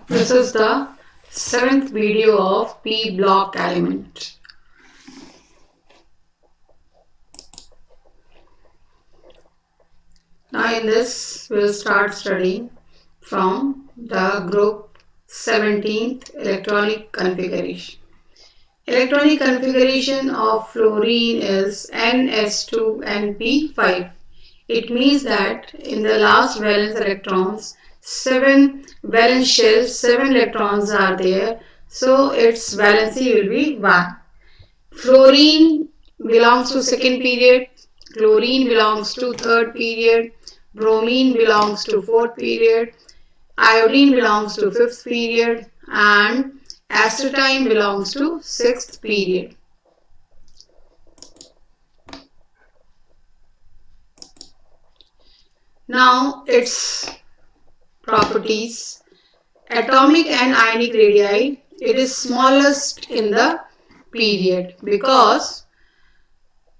This is the 7th video of P block element. Now in this we will start studying from the group 17th electronic configuration. Electronic configuration of fluorine is NS2NP5. It means that in the last valence electrons, 7 valence shells, 7 electrons are there. So its valency will be 1. Fluorine belongs to second period, chlorine belongs to third period, bromine belongs to fourth period, iodine belongs to fifth period, and astatine belongs to sixth period. Now its properties. Atomic and ionic radii, it is smallest in the period because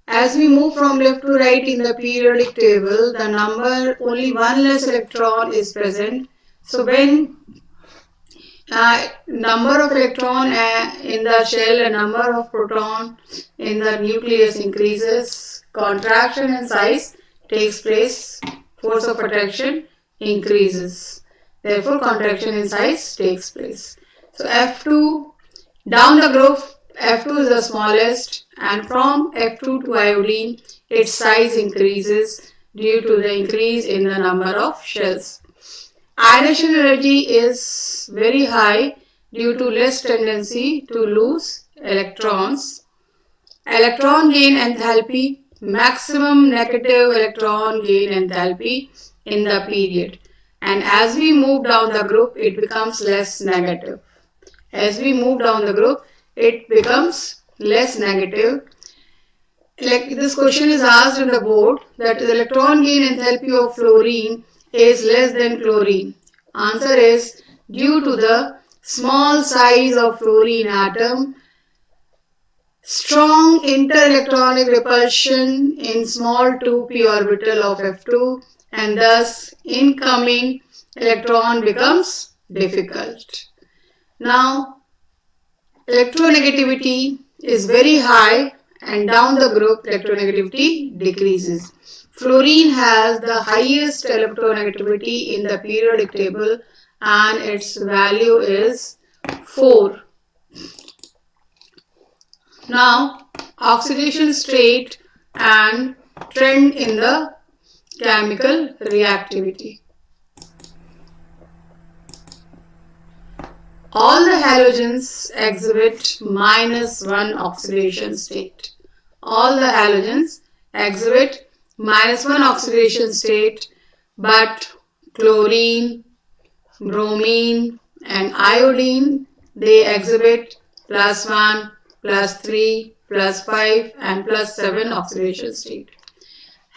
as we move from left to right in the periodic table, the number only one less electron is present. So when number of electron in the shell and number of proton in the nucleus increases, contraction in size takes place, force of attraction increases. Therefore, contraction in size takes place. So F2, down the group, F2 is the smallest, and from F2 to iodine, its size increases due to the increase in the number of shells. Ionization energy is very high due to less tendency to lose electrons. Electron gain enthalpy, maximum negative electron gain enthalpy in the period. And as we move down the group, it becomes less negative. As we move down the group, it becomes less negative. This question is asked on the board that the electron gain enthalpy of fluorine is less than chlorine. Answer is due to the small size of fluorine atom, strong interelectronic repulsion in small 2p orbital of F2, and thus incoming electron becomes difficult. Now electronegativity is very high and down the group electronegativity decreases. Fluorine has the highest electronegativity in the periodic table and its value is 4. Now oxidation state and trend in the chemical reactivity. All the halogens exhibit -1 oxidation state. All the halogens exhibit -1 oxidation state, but chlorine, bromine and iodine, they exhibit +1, +3, +5 and +7 oxidation state.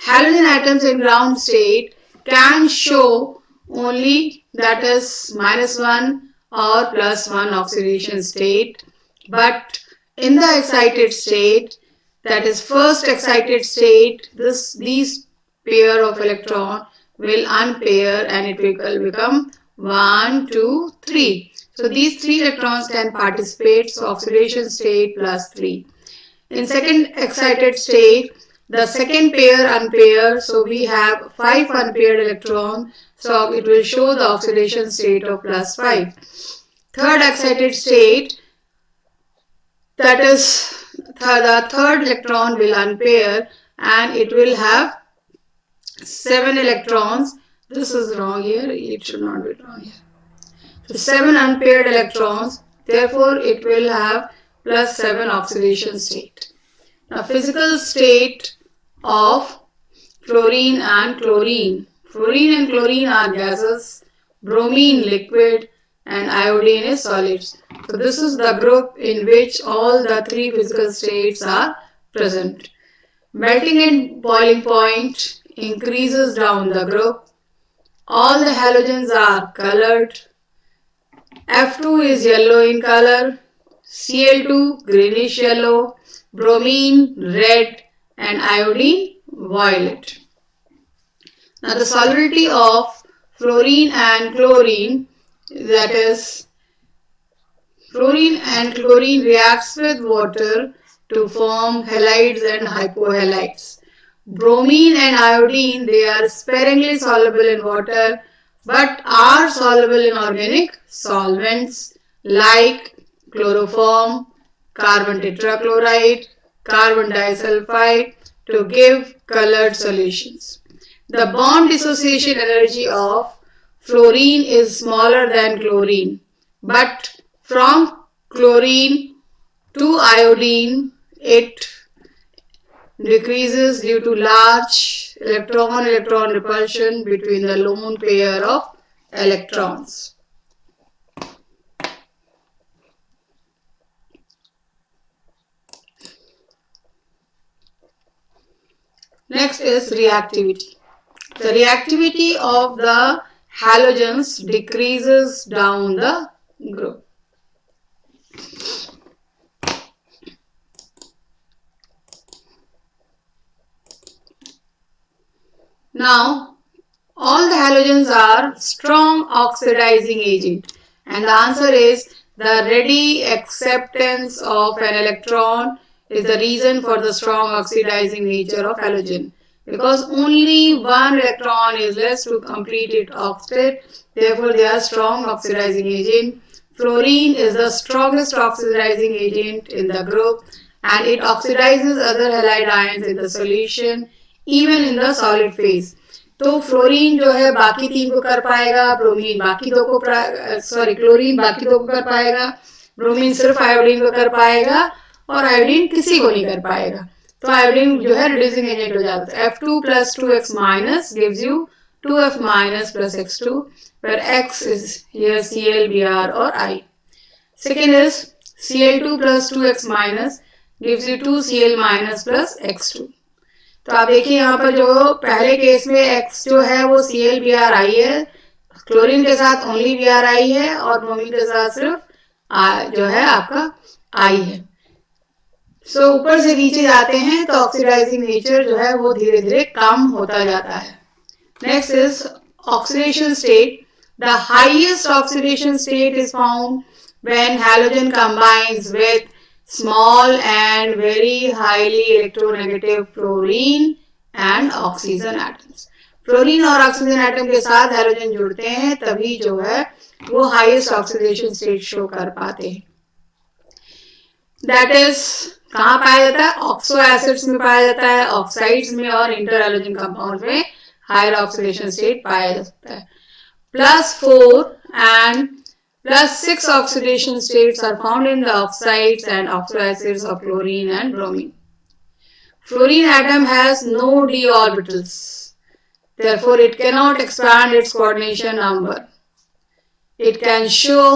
Halogen atoms in ground state can show only that is -1 or +1 oxidation state, but in the excited state, that is first excited state, these pair of electron will unpair and it will become 1, 2, 3. So these 3 electrons can participate, so oxidation state +3. In second excited state, the second pair unpair, so we have 5 unpaired electrons, so it will show the oxidation state of +5. Third excited state, that is the third electron will unpair and it will have 7 electrons. This is wrong here, it should not be wrong here. So 7 unpaired electrons, therefore it will have +7 oxidation state. Now physical state of fluorine and chlorine. Fluorine and chlorine are gases, bromine liquid and iodine is solids. So this is the group in which all the 3 physical states are present. Melting and boiling point increases down the group. All the halogens are colored. F2 is yellow in color, Cl2 greenish yellow, bromine red and iodine violet. Now the solubility of fluorine and chlorine that is fluorine and chlorine reacts with water to form halides and hypohalides. Bromine and iodine, they are sparingly soluble in water but are soluble in organic solvents like chloroform, carbon tetrachloride, carbon disulfide to give colored solutions. The bond dissociation energy of fluorine is smaller than chlorine, but from chlorine to iodine it decreases due to large electron-electron repulsion between the lone pair of electrons. Next is reactivity. The reactivity of the halogens decreases down the group. Now, all the halogens are strong oxidizing agent, and the answer is the ready acceptance of an electron is the reason for the strong oxidizing nature of halogen. Because only one electron is less to complete its octet, therefore they are strong oxidizing agent. Fluorine is the strongest oxidizing agent in the group and it oxidizes other halide ions in the solution even in the solid phase. तो fluorine जो है बाकी तीन को कर पाएगा, bromine बाकी दो को क्लोरीन बाकी दो को कर पाएगा, ब्रोमीन सिर्फ आयोडीन को कर पाएगा और आयोडीन किसी को नहीं कर पाएगा. तो आयोडीन जो है रिड्यूसिंग एजेंट हो जाता है. F2 plus 2x minus gives you 2F minus plus X2 where X is here Cl, Br or I. Second is Cl2 plus 2x minus gives you 2Cl minus plus X2. तो आप देखिए यहाँ पर जो पहले केस में X जो है वो Cl Br I है, क्लोरीन के साथ ओनली Br I है और ब्रोमीन के साथ सिर्फ जो है आपका I है. सो ऊपर से नीचे जाते हैं तो ऑक्सीडाइजिंग नेचर जो है वो धीरे धीरे कम होता जाता है. Next is oxidation state. The highest oxidation state is found when halogen combines with small and very highly electronegative fluorine and oxygen atoms. Fluorine और ऑक्सीजन एटम के साथ हैलोजन जुड़ते हैं तभी जो है वो हाईएस्ट ऑक्सीडेशन स्टेट शो कर पाते हैं. दैट इज कहाँ पाया जाता है? ऑक्सो एसिड्स में पाया जाता है, ऑक्साइड्स में और इंटर हैलोजन कंपाउंड में हायर ऑक्सीडेशन स्टेट पाया जाता है. +4 and +6 oxidation states are found in the oxides and oxoacids of chlorine and bromine. Fluorine atom has no d orbitals. Therefore, it cannot expand its coordination number. It can show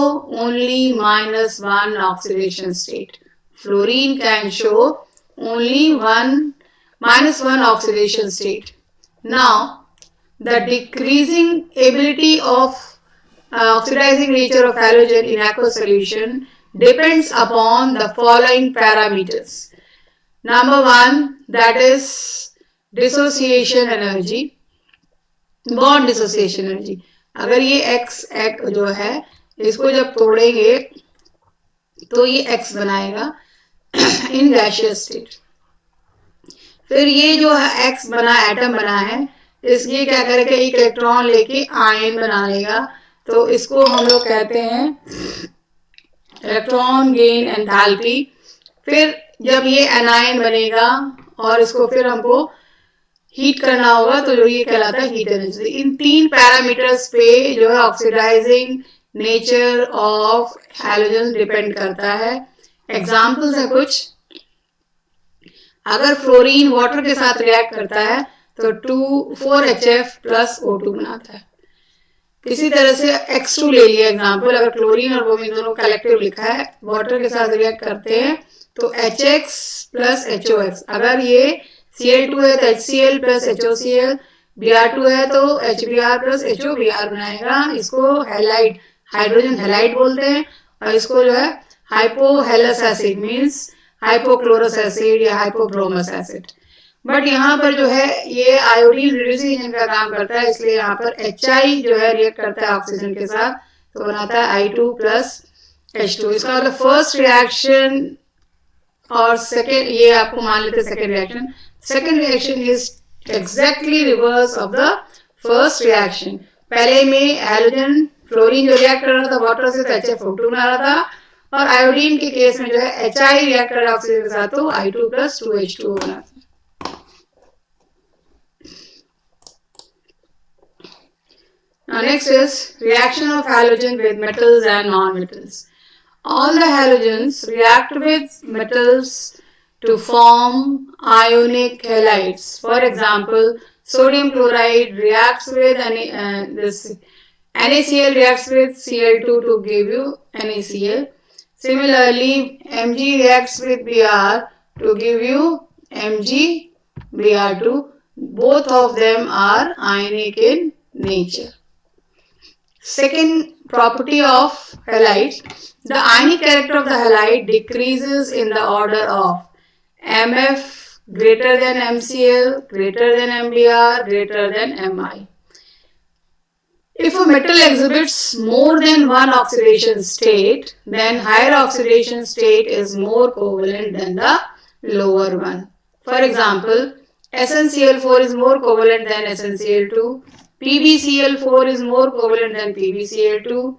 only -1 oxidation state. Fluorine can show only -1 oxidation state. Now, the decreasing ability of oxidizing nature of halogen in aqueous solution depends upon the following parameters. Number 1, that is dissociation energy, bond dissociation energy. अगर ये X जो है इसको जब तोड़ेंगे तो ये X बनाएगा in gaseous state. फिर ये जो X बना एटम बना है इसलिए क्या करेगा, एक इलेक्ट्रॉन लेके आयन बना लेगा. तो इसको हम लोग कहते हैं इलेक्ट्रॉन गेन एंथैल्पी. फिर जब ये एनायन बनेगा और इसको फिर हमको हीट करना होगा तो जो ये कहलाता है हीट एनर्जी. इन 3 पैरामीटर्स पे जो है oxidising nature of halogen depend करता है. एग्जाम्पल्स है कुछ. अगर फ्लोरीन वाटर के साथ रिएक्ट करता है तो 4HF plus O2 बनाता है. इसी तरह से X2 ले लिया एग्जाम्पल. अगर क्लोरीन और ब्रोमीन दोनों कलेक्टिव लिखा है, वाटर के साथ रिएक्ट करते हैं तो HX plus HOX. अगर ये Cl2 है तो HCl plus HOCl, Br2 है तो HBr plus HOBr बनाएगा. इसको हैलाइड, हाइड्रोजन हैलाइड बोलते हैं और इसको जो है hypohalous acid means hypochlorous acid या हाइपोब्रोमस एसिड. बट यहाँ पर जो है ये आयोडीन रिड्यूसिंग एजेंट का काम करता है, इसलिए यहाँ पर HI जो है रिएक्ट करता है ऑक्सीजन के साथ तो बनाता है I2 plus H2. इसका मतलब फर्स्ट रिएक्शन और सेकेंड, ये आपको मान लेते हैं second reaction. Second reaction is exactly reverse of the first reaction. पहले में हैलोजन फ्लोरीन जो रिएक्ट कर रहा था वाटर से, तो HFO2 बना रहा था, और आयोडीन के केस में जो है HI रिएक्ट कर रहा है ऑक्सीजन के साथ, तो I2 plus 2H2O बना था. Now next is reaction of halogen with metals and non-metals. All the halogens react with metals to form ionic halides. For example, sodium chloride reacts with this NaCl reacts with Cl2 to give you NaCl. Similarly, Mg reacts with Br to give you MgBr2. Both of them are ionic in nature. Second property of halides, the ionic character of the halide decreases in the order of Mf greater than Mcl, greater than Mbr, greater than Mi. If a metal exhibits more than one oxidation state, then higher oxidation state is more covalent than the lower one. For example, SnCl4 is more covalent than SnCl2. PbCl4 is more covalent than PbCl2.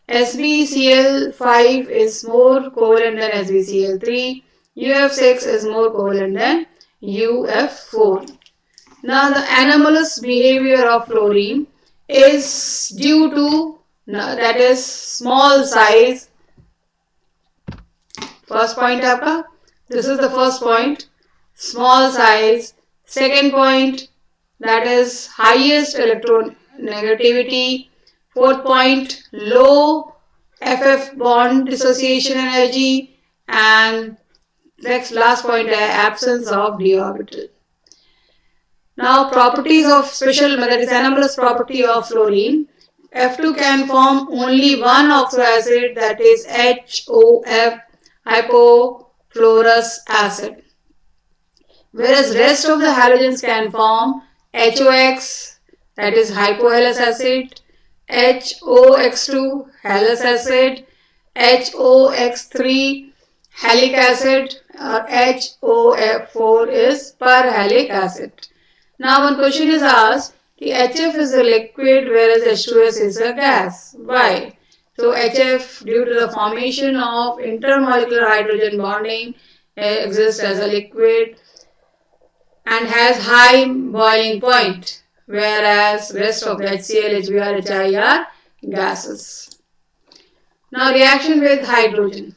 SbCl5 is more covalent than SbCl3. UF6 is more covalent than UF4. Now the anomalous behavior of fluorine is due to, that is, small size. First point आपका, this is the first point, small size. Second point, that is highest electronegativity. Fourth point, low FF bond dissociation energy. And last point, absence of d orbital. Now properties of special, that is anomalous property of fluorine. F2 can form only one oxoacid, that is HOF, hypofluorous acid. Whereas rest of the halogens can form HOX, that is hypohalous acid, HOX2, halous acid, HOX3, halic acid, or HOF4 is perhalic acid. Now one question is asked, HF is a liquid whereas H2S is a gas. Why? So HF, due to the formation of intermolecular hydrogen bonding, exists as a liquid and has high boiling point, whereas rest of the HCl, HBr, HI are gases. Now reaction with hydrogen.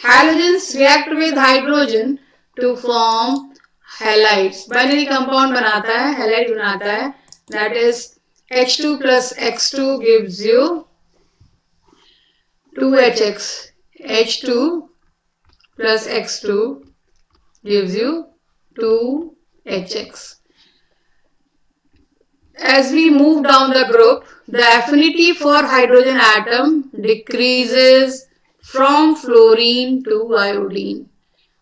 Halogens react with hydrogen to form halides. Binary compound बनाता है, halide बनाता है, that is H2 plus X2 gives you 2HX. H2 plus X2 gives you 2HX. As we move down the group, the affinity for hydrogen atom decreases from fluorine to iodine.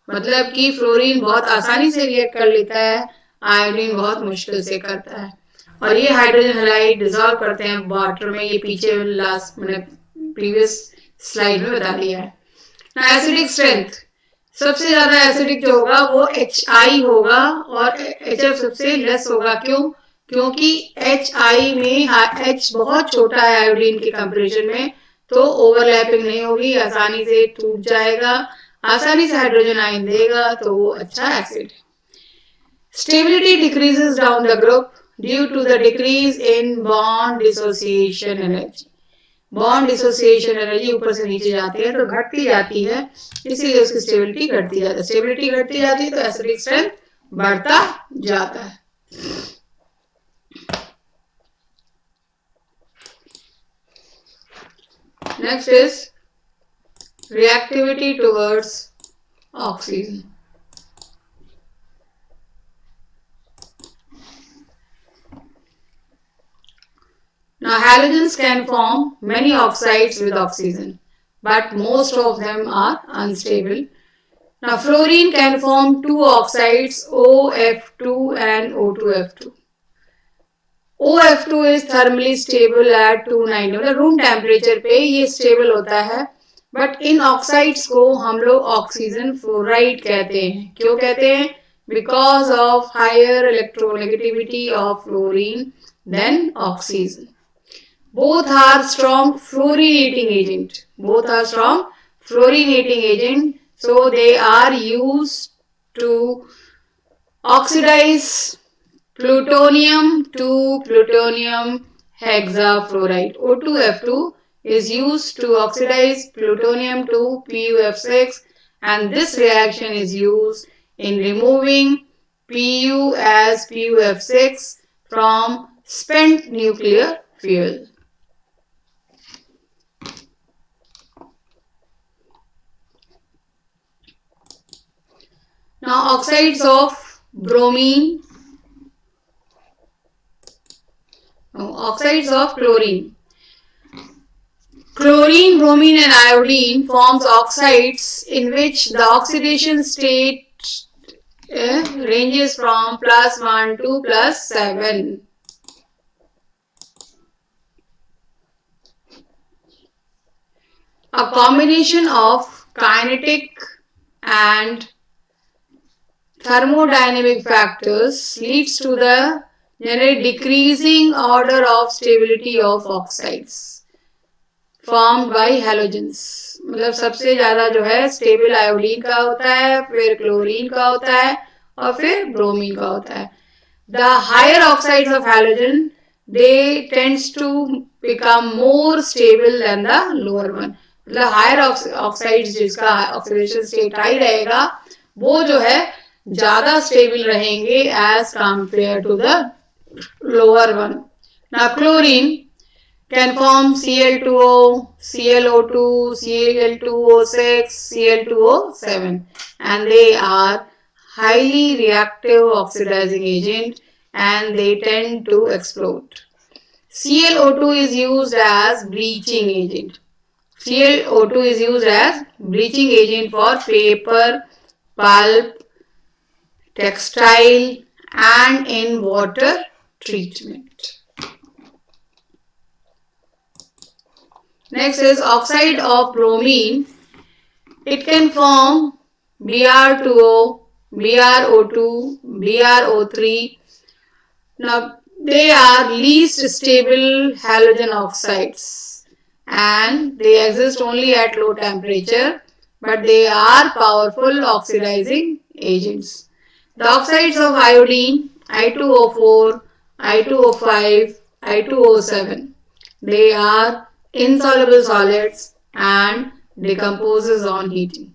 मतलब कि fluorine बहुत आसानी से react कर लेता है, iodine बहुत मुश्किल से करता है. और ये हाइड्रोजन हैलाइड डिसॉल्व करते हैं वाटर में. ये पीछे लास्ट मैंने प्रीवियस स्लाइड में बता दिया है. एसिडिक स्ट्रेंथ, सबसे ज्यादा एसिडिक जो होगा वो HI होगा और HF सबसे लेस होगा. क्यों? क्योंकि HI में H बहुत छोटा है आयोडीन के कंपैरिजन में, तो ओवरलैपिंग नहीं होगी, आसानी से टूट जाएगा, आसानी से हाइड्रोजन आयन देगा, तो वो अच्छा acid. Stability decreases down the group due to the decrease in bond dissociation energy. Bond dissociation energy ऊपर से नीचे जाती है तो घटती जाती है, इसीलिए उसकी स्टेबिलिटी घटती जाती है. स्टेबिलिटी घटती जाती है तो एसिडिक स्ट्रेंथ बढ़ता जाता है. Next is reactivity towards oxygen. Now halogens can form many oxides with oxygen, but most of them are unstable. Now fluorine can form two oxides, OF2 and O2F2. OF2 is thermally stable at 290, मतलब room temperature पे ये stable होता है. But in oxides को हम लोग oxygen fluoride कहते हैं. क्यों कहते हैं? Because of higher electronegativity of fluorine than oxygen. Both are strong fluorinating agent. Both are strong fluorinating agent. So they are used to oxidize plutonium to plutonium hexafluoride. O2F2 is used to oxidize plutonium to PuF6, and this reaction is used in removing Pu as PuF6 from spent nuclear fuel. Now oxides of bromine. Oxides of chlorine. Chlorine, bromine and iodine forms oxides in which the oxidation state ranges from +1 to +7. A combination of kinetic and thermodynamic factors leads to the generally decreasing order of stability of oxides formed by halogens. मतलब सबसे ज्यादा जो है stable iodine का होता है, फिर chlorine का होता है और फिर ब्रोमीन का होता है. The higher oxides of halogen they tends to become more stable than the lower one. मतलब हायर ऑक्साइड्स जिसका ऑक्सीडेशन स्टेट हाई रहेगा वो जो है ज्यादा स्टेबल रहेंगे as compare to the lower one. Now chlorine can form Cl2O, ClO2, Cl2O6, Cl2O7, and they are highly reactive oxidizing agent and they tend to explode. ClO2 is used as bleaching agent. ClO2 is used as bleaching agent for paper, pulp, textile and in water treatment. Next is oxide of bromine. It can form Br2O, BrO2, BrO3. Now they are least stable halogen oxides and they exist only at low temperature, but they are powerful oxidizing agents. The oxides of iodine, I2O4, I2O5, I2O7, they are insoluble solids and decomposes on heating.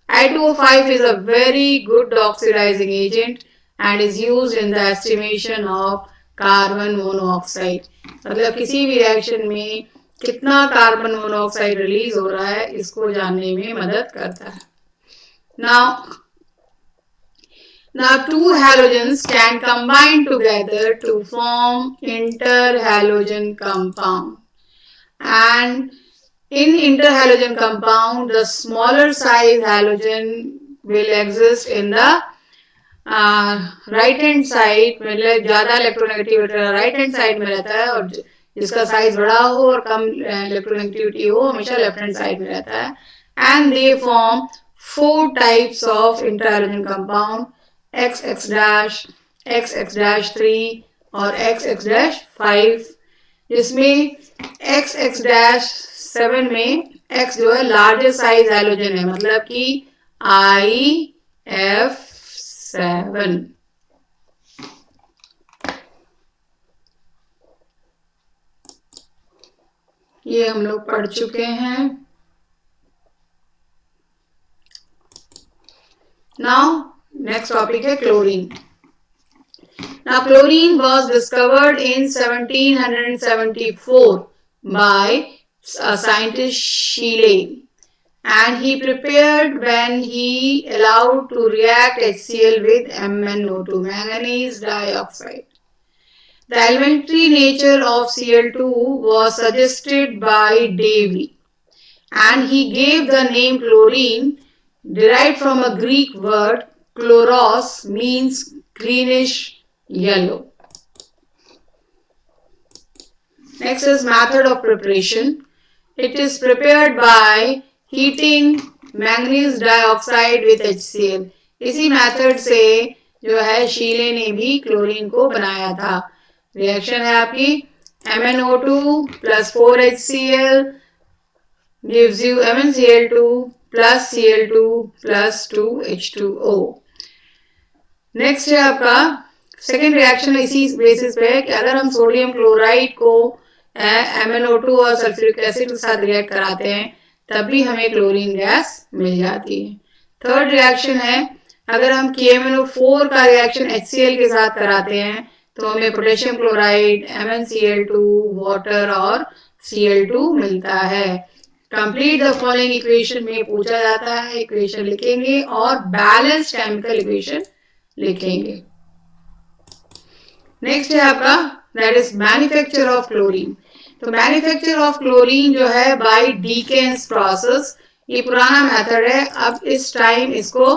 I2O5 is a very good oxidizing agent and is used in the estimation of carbon monoxide. मतलब किसी भी reaction में कितना carbon monoxide release हो रहा है इसको जानने में मदद करता है. Now two halogens can combine together to form interhalogen compound. And in interhalogen compound, the smaller size halogen will exist in the right hand side. मतलब ज़्यादा इलेक्ट्रोनेगेटिविटी राइट हैंड साइड में रहता है और जिसका साइज बड़ा हो और कम इलेक्ट्रोनेगेटिविटी हो हमेशा लेफ्ट हैंड साइड में रहता है. And they form 4 types of interhalogen compound: XX dash, XX dash 3 और XX dash 5, जिसमें XX dash 7 में X जो है लार्जेस्ट साइज हैलोजन है, मतलब कि IF7. ये हम लोग पढ़ चुके हैं. Now next topic है chlorine. Now chlorine was discovered in 1774 by a scientist Scheele, and he prepared when he allowed to react HCl with MnO2, manganese dioxide. The elementary nature of Cl2 was suggested by Davy, and he gave the name chlorine, derived from a Greek word chloros, means greenish yellow. Next is method of preparation. It is prepared by heating manganese dioxide with HCl. इसी method से जो है शीले ने भी chlorine को बनाया था. Reaction है आपकी MnO2 plus 4HCl gives you MnCl2 plus Cl2 plus 2H2O. Next है आपका सेकेंड रिएक्शन इसी बेसिस पे है कि अगर हम सोडियम क्लोराइड को MnO2 और सल्फ्यूरिक एसिड के साथ रिएक्ट कराते हैं तब भी हमें क्लोरीन गैस मिल जाती है. थर्ड रिएक्शन है अगर हम KMnO4 का रिएक्शन HCl के साथ कराते हैं तो हमें पोटेशियम क्लोराइड, MnCl2, वाटर और Cl2 मिलता है. कंप्लीट द फॉलोइंग इक्वेशन में पूछा जाता है, इक्वेशन लिखेंगे और बैलेंस्ड केमिकल इक्वेशन लिखेंगे. नेक्स्ट है आपका that is manufacture of chlorine. तो मैन्युफैक्चर ऑफ क्लोरीन जो है बाय डीकेन्स प्रोसेस, ये पुराना मेथड है. अब इस टाइम इसको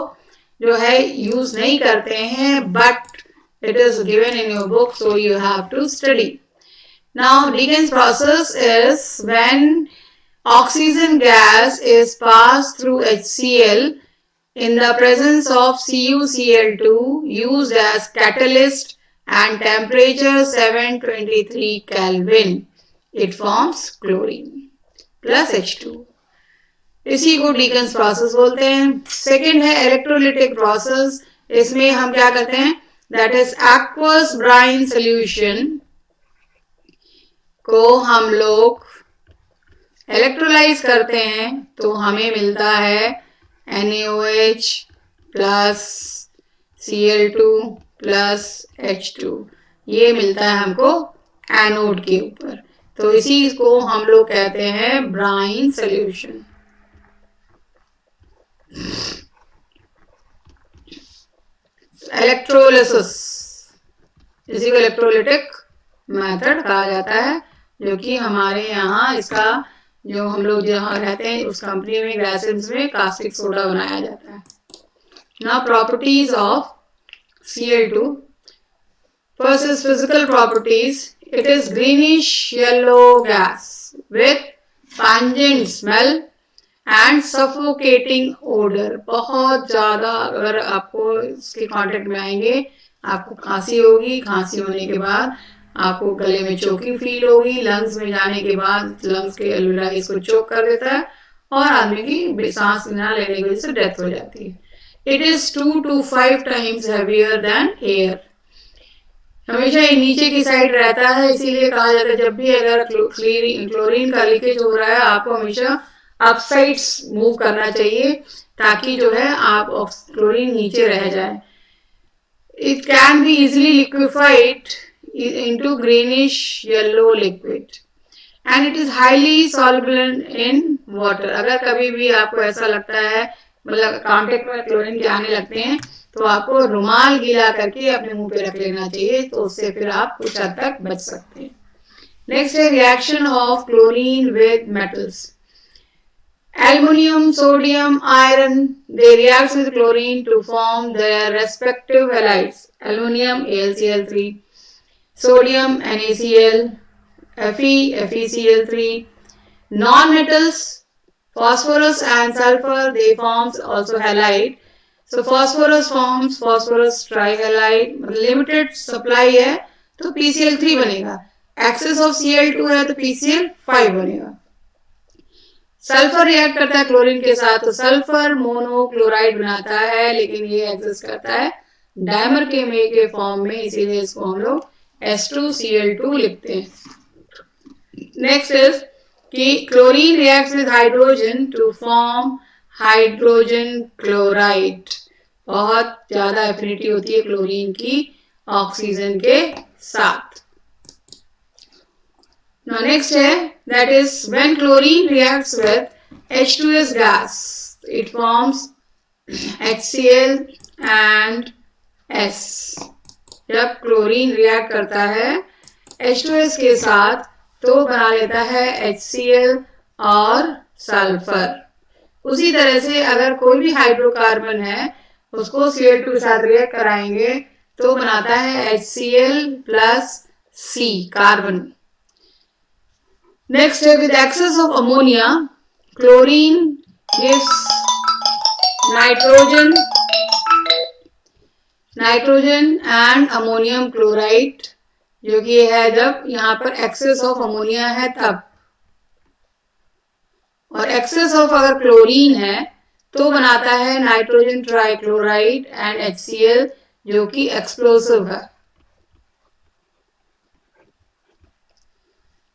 जो है यूज नहीं करते हैं, but it is given in your book so you have to study. Now Deacon's process is when oxygen gas is passed through HCl in the presence of CuCl2 used as catalyst and temperature 723 Kelvin. It forms chlorine plus H2. इसी को Dickens process बोलते हैं. Second है electrolytic process. इसमें हम क्या करते हैं that is aqueous brine solution को हम लोग इलेक्ट्रोलाइज करते हैं तो हमें मिलता है NaOH plus Cl2 plus H2. ये मिलता है हमको एनोड के ऊपर. तो इसी को हम लोग कहते हैं ब्राइन सॉल्यूशन. इलेक्ट्रोलिसिस इसी को इलेक्ट्रोलिटिक मेथड कहा जाता है, जो कि हमारे यहाँ इसका जो हम लोग जहाँ रहते हैं उस कंपनी में ग्लासेस में कास्टिक सोडा बनाया जाता है. Now properties of Cl2. First is physical properties. It is greenish yellow gas with pungent smell and suffocating odour. बहुत ज्यादा अगर आपको इसके कांटेक्ट में आएंगे आपको खांसी होगी, खांसी होने के बाद आपको गले में चोकिंग फील होगी, लंग्स में जाने के बाद लंग्स के एल्वेओलाई इसको चोक कर देता है और आदमी की सांस ना लेने की वजह से डेथ हो जाती है. It is 2 to 5 times heavier than air. हमेशा ये नीचे की साइड रहता है, इसीलिए कहा जाता है जब भी अगर क्लोरीन का लीकेज हो रहा है आपको हमेशा अपसाइड्स मूव करना चाहिए ताकि जो है आप क्लोरीन नीचे रह जाए. It can be easily liquefied into greenish yellow liquid and it is highly soluble in water. अगर कभी भी आपको ऐसा लगता है मतलब कांटेक्ट में क्लोरीन के आने लगते हैं तो आपको रुमाल गीला करके अपने मुंह पे रख लेना चाहिए, तो उससे फिर आप कुछ हद तक बच सकते हैं. नेक्स्ट है reaction of chlorine with metals. Aluminium, sodium, iron, they react with chlorine to form their respective halides. Aluminium AlCl3, sodium NaCl, Fe FeCl3. Non-metals, phosphorus and sulfur, they forms also halide. So phosphorus forms phosphorus trihalide. Limited supply है तो PCl3 बनेगा. Excess of Cl2 है तो PCl5 बनेगा. Sulphur react करता है chlorine के साथ तो सल्फर मोनोक्लोराइड बनाता है, लेकिन ये एग्जिस्ट करता है डायमर के फॉर्म में, इसीलिए इसको हम लोग H2Cl2 लिखते हैं. नेक्स्ट इज कि chlorine reacts with hydrogen to form hydrogen chloride. बहुत ज्यादा एफिनिटी होती है क्लोरीन की ऑक्सीजन के साथ. Now next है that is when chlorine reacts with H2S gas, it forms HCl and S. जब क्लोरीन रिएक्ट करता है H2S के साथ तो बना लेता है HCl और सल्फर. उसी तरह से अगर कोई भी हाइड्रोकार्बन है उसको Cl2 के साथ रिएक्ट कराएंगे तो बनाता है HCl plus C carbon. Next, with excess of ammonia, chlorine gives nitrogen and ammonium chloride, जो कि है जब यहाँ पर excess of ammonia है तब, और excess of अगर क्लोरीन है तो बनाता है नाइट्रोजन ट्राइक्लोराइड एंड HCl, जो कि एक्सप्लोसिव है।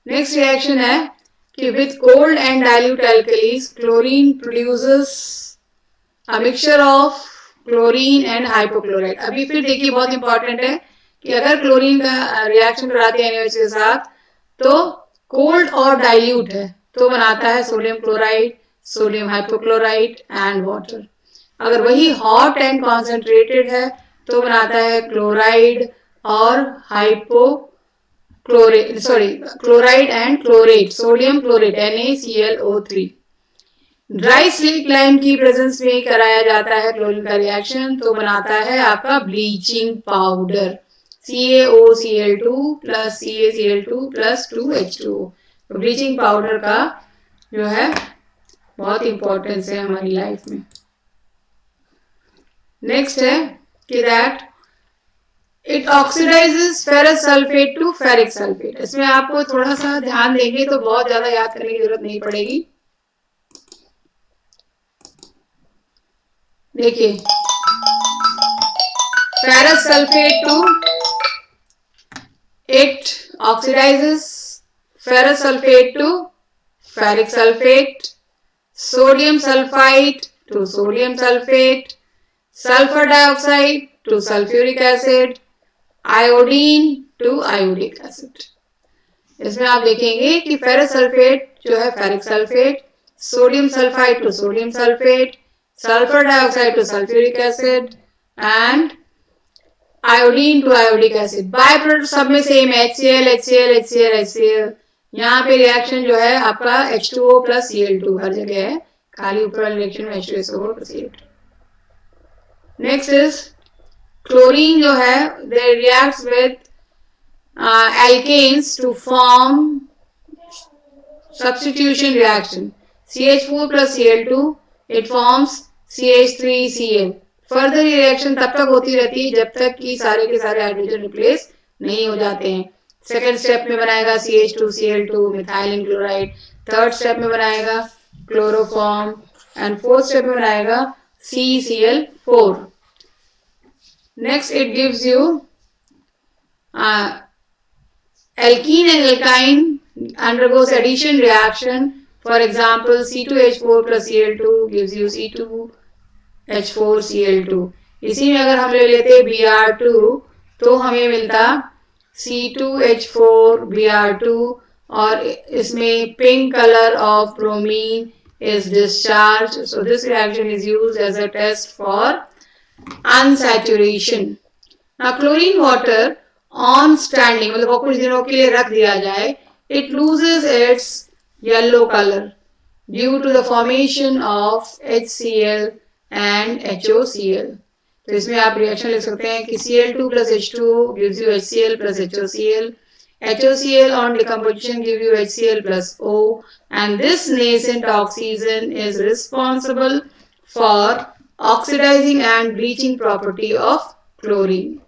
नेक्स्ट रिएक्शन है कि with cold and dilute alkalis chlorine produces a mixture of chlorine and hypochloride. अभी फिर देखिए बहुत इंपॉर्टेंट है कि अगर क्लोरीन का रिएक्शन कराते हैं NaOH के साथ तो कोल्ड और डाइल्यूट है तो बनाता है sodium chloride, sodium hypochloride and water. अगर वही हॉट एंड कॉन्सेंट्रेटेड है तो बनाता है क्लोराइड और chloride and chlorate, sodium chlorate NaClO3। Dry slate lime की प्रेजेंस में कराया जाता है क्लोरीन का रिएक्शन तो बनाता है आपका bleaching powder CaOCl2 plus CaCl2 plus 2H2O। तो ब्लीचिंग पाउडर का जो है बहुत इंपॉर्टेंस है हमारी लाइफ में। नेक्स्ट है कि that it oxidises ferrous sulphate to ferric sulphate. इसमें आपको थोड़ा सा ध्यान देंगे तो बहुत ज्यादा याद करने की जरूरत नहीं पड़ेगी। देखिए, ferrous sulphate to it oxidises ferrous sulphate to ferric sulphate, sodium sulphide to sodium sulphate, sulphur dioxide to sulphuric acid, iodine to iodic acid. इसमें आप देखेंगे कि फेरस सल्फेट जो है ferric sulphate, sodium sulphide to sodium sulphate, sulphur dioxide to sulphuric acid and iodine to iodic acid. By product सब में same HCl HCl HCl HCl। यहाँ पे रिएक्शन जो है आपका H2O प्लस Cl2 हर जगह है, खाली ऊपर वाले रिएक्शन में H2SO4 plus Cl2। Next is chlorine जो है they reacts with alkanes to form substitution reaction CH4 plus Cl2 it forms CH3Cl। Further ये रिएक्शन तब तक होती रहती है जब तक कि सारे के सारे हाइड्रोजन रिप्लेस नहीं हो जाते हैं। सेकेंड स्टेप में बनाएगा CH2Cl2 methylene chloride, third step में बनाएगा क्लोरोफॉर्म एंड फोर्थ स्टेप में बनाएगा CCl4। Next it gives you alkene and alkyne undergoes addition reaction. For example, C2H4 plus Cl2 gives you C2H4Cl2। इसी में अगर हम ले लेते Br2 तो हमें मिलता C2H4Br2 और इसमें pink color of bromine is discharged. So this reaction is used as a test for unsaturation. Now chlorine water on standing मतलब कुछ दिनों के लिए रख दिया जाए, it loses its yellow color due to the formation of HCl and HOCl। तो इसमें आप रिएक्शन लिख सकते हैं कि Cl2 plus H2O gives you HCl plus HOCl, HOCl on decomposition gives you HCl plus O, and this nascent oxygen is responsible for oxidizing and bleaching property of chlorine।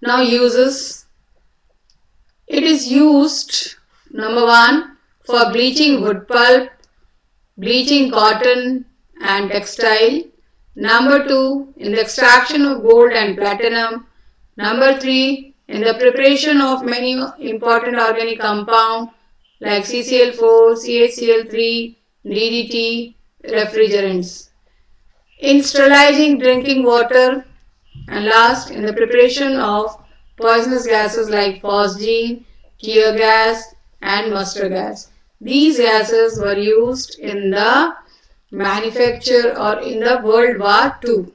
Now uses. It is used, number 1, for bleaching wood pulp, bleaching cotton and textile. Number 2, in the extraction of gold and platinum. Number 3, in the preparation of many important organic compounds like CCl4, CHCl3, DDT, refrigerants. In sterilizing drinking water. And last, in the preparation of poisonous gases like phosgene, tear gas and mustard gas. These gases were used in the manufacture or in the World War II.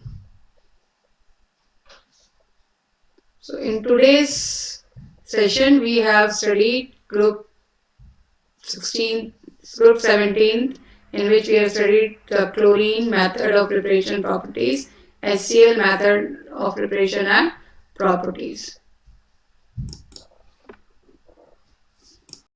So in today's session we have studied group 17 in which we have studied the chlorine method of preparation properties, HCl method of preparation and properties.